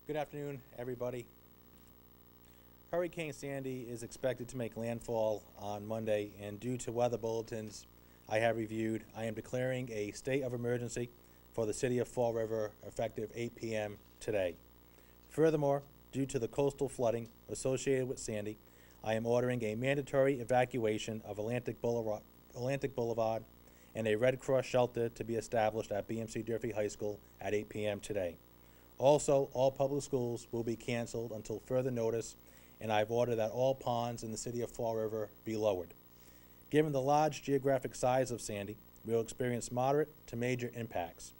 Good afternoon, everybody. Hurricane Sandy is expected to make landfall on Monday, and due to weather bulletins I have reviewed, I am declaring a state of emergency for the city of Fall River effective 8 p.m. today. Furthermore, due to the coastal flooding associated with Sandy, I am ordering a mandatory evacuation of Atlantic Boulevard and a Red Cross shelter to be established at BMC Durfee High School at 8 p.m. today. Also, all public schools will be canceled until further notice, and I've ordered that all ponds in the city of Fall River be lowered. Given the large geographic size of Sandy, we will experience moderate to major impacts.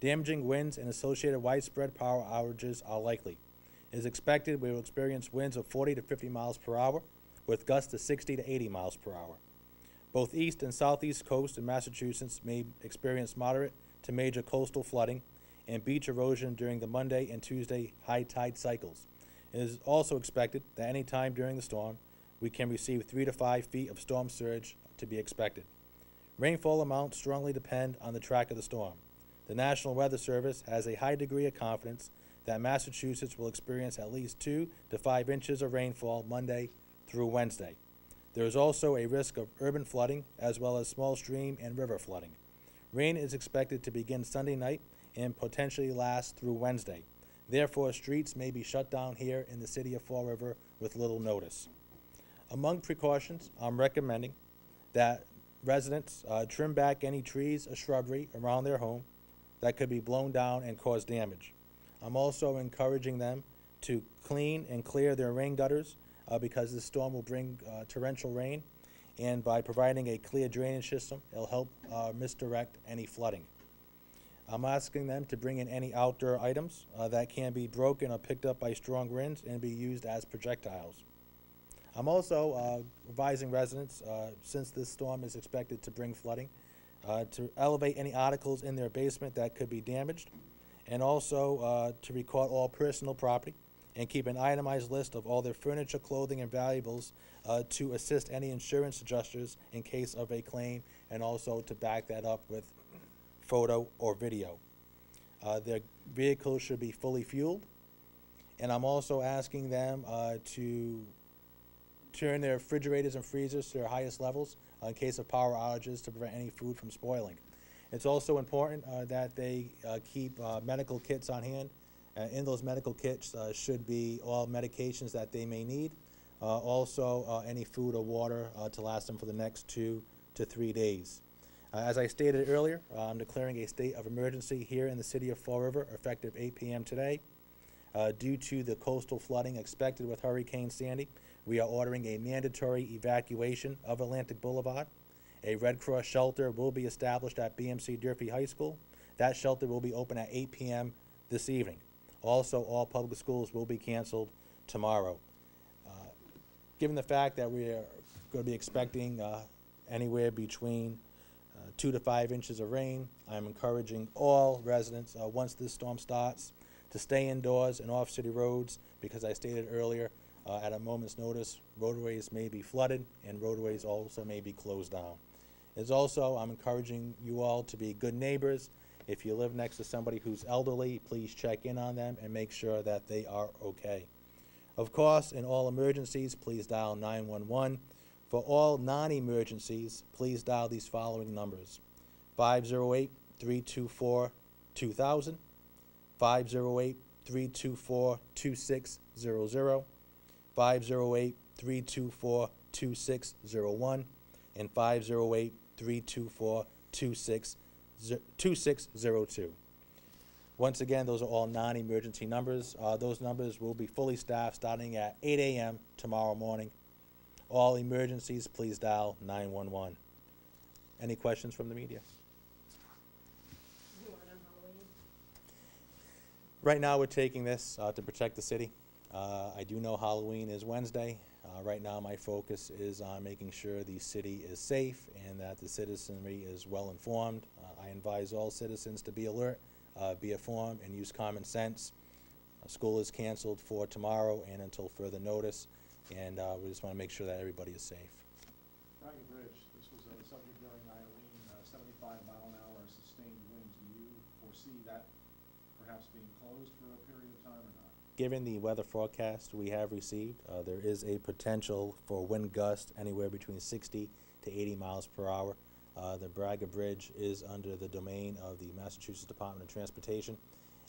Damaging winds and associated widespread power outages are likely. It is expected we will experience winds of 40 to 50 miles per hour, with gusts of 60 to 80 miles per hour. Both east and southeast coast in Massachusetts may experience moderate to major coastal flooding and beach erosion during the Monday and Tuesday high tide cycles. It is also expected that any time during the storm, we can receive 3 to 5 feet of storm surge to be expected. Rainfall amounts strongly depend on the track of the storm. The National Weather Service has a high degree of confidence that Massachusetts will experience at least 2 to 5 inches of rainfall Monday through Wednesday. There is also a risk of urban flooding as well as small stream and river flooding. Rain is expected to begin Sunday night and potentially last through Wednesday. Therefore, streets may be shut down here in the city of Fall River with little notice. Among precautions, I'm recommending that residents trim back any trees or shrubbery around their home that could be blown down and cause damage. I'm also encouraging them to clean and clear their rain gutters because this storm will bring torrential rain, and by providing a clear drainage system, it'll help misdirect any flooding. I'm asking them to bring in any outdoor items that can be broken or picked up by strong winds and be used as projectiles. I'm also advising residents, since this storm is expected to bring flooding, to elevate any articles in their basement that could be damaged, and also to record all personal property and keep an itemized list of all their furniture, clothing, and valuables to assist any insurance adjusters in case of a claim, and also to back that up with photo or video. Their vehicles should be fully fueled, and I'm also asking them to turn their refrigerators and freezers to their highest levels in case of power outages to prevent any food from spoiling. It's also important that they keep medical kits on hand. In those medical kits should be all medications that they may need, also any food or water to last them for the next 2 to 3 days. As I stated earlier, I'm declaring a state of emergency here in the city of Fall River effective 8 p.m. today. Due to the coastal flooding expected with Hurricane Sandy, we are ordering a mandatory evacuation of Atlantic Boulevard. A Red Cross shelter will be established at BMC Durfee High School. That shelter will be open at 8 p.m. this evening. Also, all public schools will be canceled tomorrow. Given the fact that we are going to be expecting anywhere between 2 to 5 inches of rain, I'm encouraging all residents, once this storm starts, to stay indoors and off city roads, because I stated earlier, at a moment's notice, roadways may be flooded and roadways also may be closed down. I'm encouraging you all to be good neighbors. If you live next to somebody who's elderly, please check in on them and make sure that they are okay. Of course, in all emergencies, please dial 911. For all non-emergencies, please dial these following numbers: 508-324-2000, 508-324-2600, 508-324-2601, and 508-324-2602. Once again, those are all non-emergency numbers. Those numbers will be fully staffed starting at 8 a.m. tomorrow morning. All emergencies, please dial 911. Any questions from the media? Right now we're taking this to protect the city. I do know Halloween is Wednesday. Right now my focus is on making sure the city is safe and that the citizenry is well informed. I advise all citizens to be alert, be informed, and use common sense. School is canceled for tomorrow and until further notice, and we just want to make sure that everybody is safe. Flanagan Bridge, this was a subject during Irene, 75-mile-an-hour sustained winds. Do you foresee that perhaps being closed for a period of time or not? Given the weather forecast we have received, there is a potential for wind gusts anywhere between 60 to 80 miles per hour. The Braga Bridge is under the domain of the Massachusetts Department of Transportation.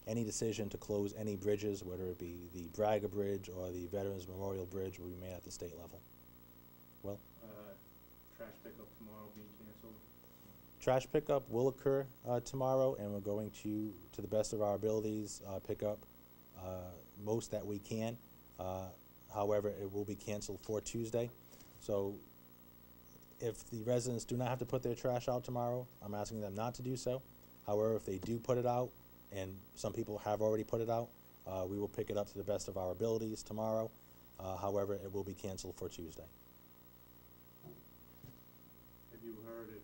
Any decision to close any bridges, whether it be the Braga Bridge or the Veterans Memorial Bridge, will be made at the state level. Well, Trash pickup tomorrow being canceled. trash pickup will occur tomorrow, and we're going to the best of our abilities, pick up most that we can. However, it will be canceled for Tuesday. So if the residents do not have to put their trash out tomorrow, I'm asking them not to do so. However, if they do put it out, and some people have already put it out, we will pick it up to the best of our abilities tomorrow. However, it will be canceled for Tuesday. Have you heard if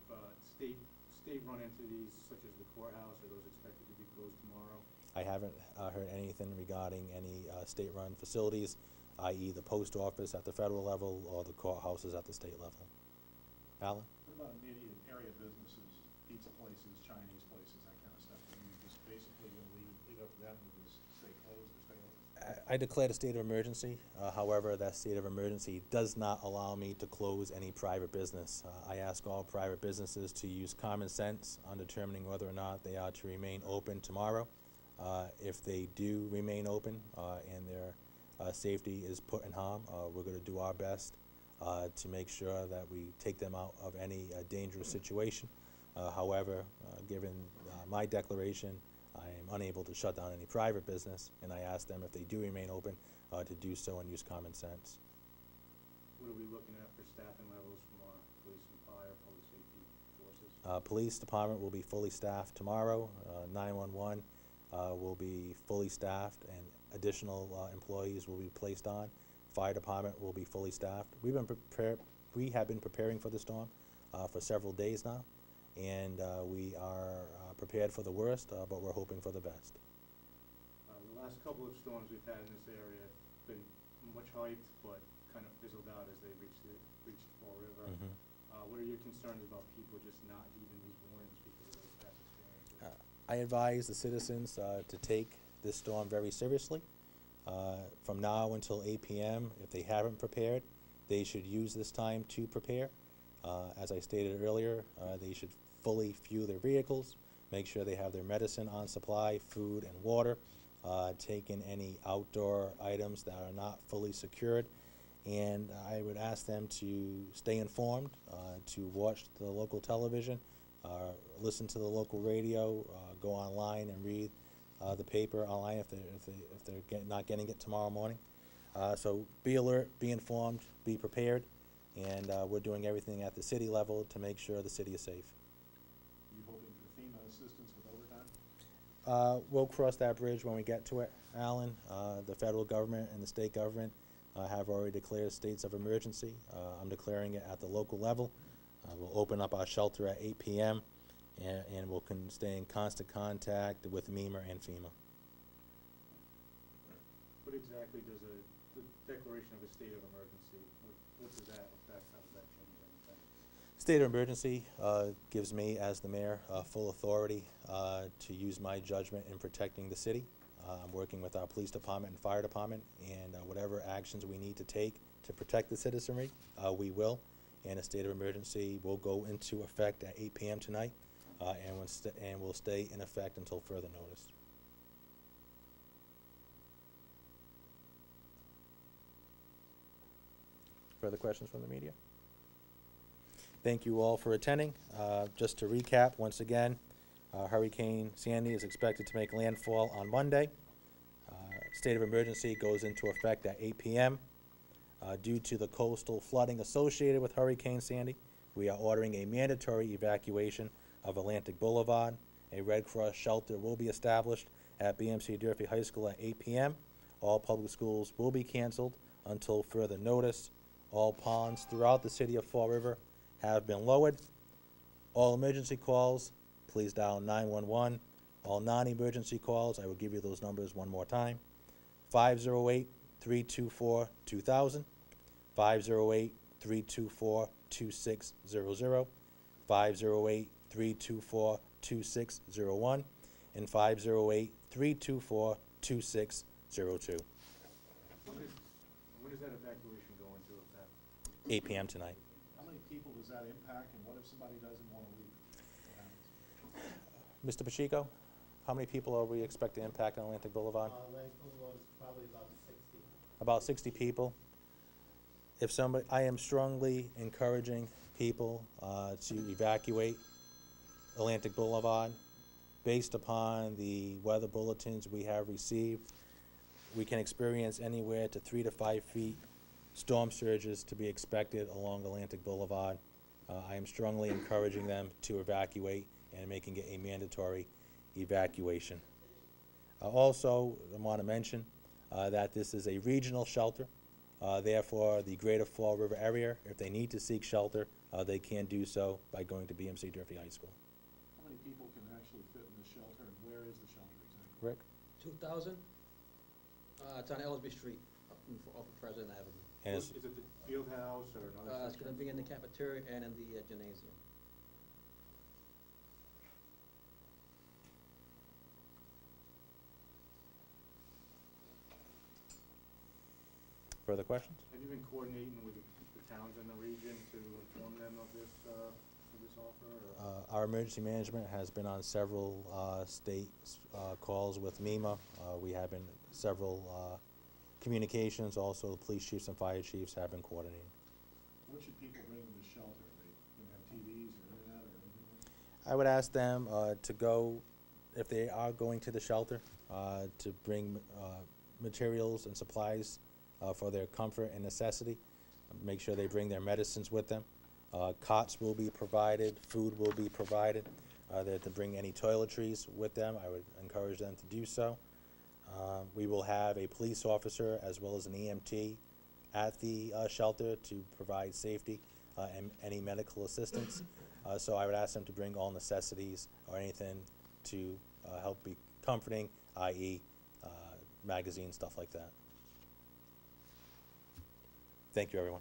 state-run entities such as the courthouse, are those expected to be closed tomorrow? I haven't heard anything regarding any state-run facilities, i.e. the post office at the federal level or the courthouses at the state level. Alan? What about immediate area businesses, pizza places, Chinese places, that kind of stuff? Are you just basically gonna leave it up to them to just stay closed or stay open? I declared a state of emergency. However, that state of emergency does not allow me to close any private business. I ask all private businesses to use common sense on determining whether or not they are to remain open tomorrow. If they do remain open and their safety is put in harm, we're going to do our best to make sure that we take them out of any dangerous situation. However, given my declaration, I am unable to shut down any private business, and I ask them if they do remain open to do so and use common sense. What are we looking at for staffing levels from our police and fire, public safety forces? Police department will be fully staffed tomorrow. 911 will be fully staffed, and additional employees will be placed on. Fire department will be fully staffed. We have been preparing for the storm for several days now, and we are prepared for the worst, but we're hoping for the best. The last couple of storms we've had in this area have been much hyped, but kind of fizzled out as they reached Fall River. Mm-hmm. What are your concerns about people just not heeding these warnings because of those past experiences? I advise the citizens to take this storm very seriously. From now until 8 p.m., if they haven't prepared, they should use this time to prepare. As I stated earlier, they should fully fuel their vehicles, make sure they have their medicine on supply, food and water, take in any outdoor items that are not fully secured, and I would ask them to stay informed, to watch the local television, listen to the local radio, go online and read the paper online if they're not getting it tomorrow morning. So be alert, be informed, be prepared, and we're doing everything at the city level to make sure the city is safe. You hoping for FEMA assistance with overtime? We'll cross that bridge when we get to it, Alan. The federal government and the state government have already declared states of emergency. I'm declaring it at the local level. We'll open up our shelter at 8 p.m. and we'll stay in constant contact with MEMA and FEMA. What exactly does the declaration of a state of emergency, what does that affect? How does that change anything? State of emergency gives me, as the mayor, full authority to use my judgment in protecting the city. I'm working with our police department and fire department, and whatever actions we need to take to protect the citizenry, we will. And a state of emergency will go into effect at 8 p.m. tonight, and will stay in effect until further notice. Further questions from the media? Thank you all for attending. Just to recap, once again, Hurricane Sandy is expected to make landfall on Monday. State of emergency goes into effect at 8 p.m. Due to the coastal flooding associated with Hurricane Sandy, we are ordering a mandatory evacuation of Atlantic Boulevard. A Red Cross shelter will be established at BMC Durfee High School at 8 p.m. All public schools will be canceled until further notice. All ponds throughout the city of Fall River have been lowered. All emergency calls, please dial 911. All non-emergency calls, I will give you those numbers one more time. 508-324-2000, 508-324-2600, 508-324-2601, and 508-324-26 When does that evacuation go into effect? 8 p.m. tonight. How many people does that impact, and what if somebody doesn't want to leave? What happens? Mr. Pacheco, how many people are we expecting to impact on Atlantic Boulevard? Atlantic Boulevard is probably about 60. About 60 people. If somebody, I am strongly encouraging people to evacuate Atlantic Boulevard. Based upon the weather bulletins we have received, we can experience anywhere to 3 to 5 feet storm surges to be expected along Atlantic Boulevard. I am strongly encouraging them to evacuate and making it a mandatory evacuation. Also, I want to mention that this is a regional shelter. Therefore, the greater Fall River area, if they need to seek shelter, they can do so by going to BMC Durfee High School. How many people can actually fit in this shelter, and where is the shelter exactly? Rick? 2,000. It's on Ellsby Street, up of President Avenue. And Is it the field house or another It's going to section? be in the cafeteria and in the gymnasium. further questions? Have you been coordinating with the towns in the region to inform them of this offer? Or? Our emergency management has been on several state calls with MEMA. We have been several communications. Also, the police chiefs and fire chiefs have been coordinating. What should people bring to the shelter? Are they gonna have TVs or internet or anything like that? I would ask them to go, if they are going to the shelter, to bring materials and supplies for their comfort and necessity. Make sure they bring their medicines with them. Cots will be provided, food will be provided. They're to bring any toiletries with them. I would encourage them to do so. We will have a police officer as well as an EMT at the shelter to provide safety and any medical assistance. So I would ask them to bring all necessities or anything to help be comforting, i.e. Magazines, stuff like that. Thank you, everyone.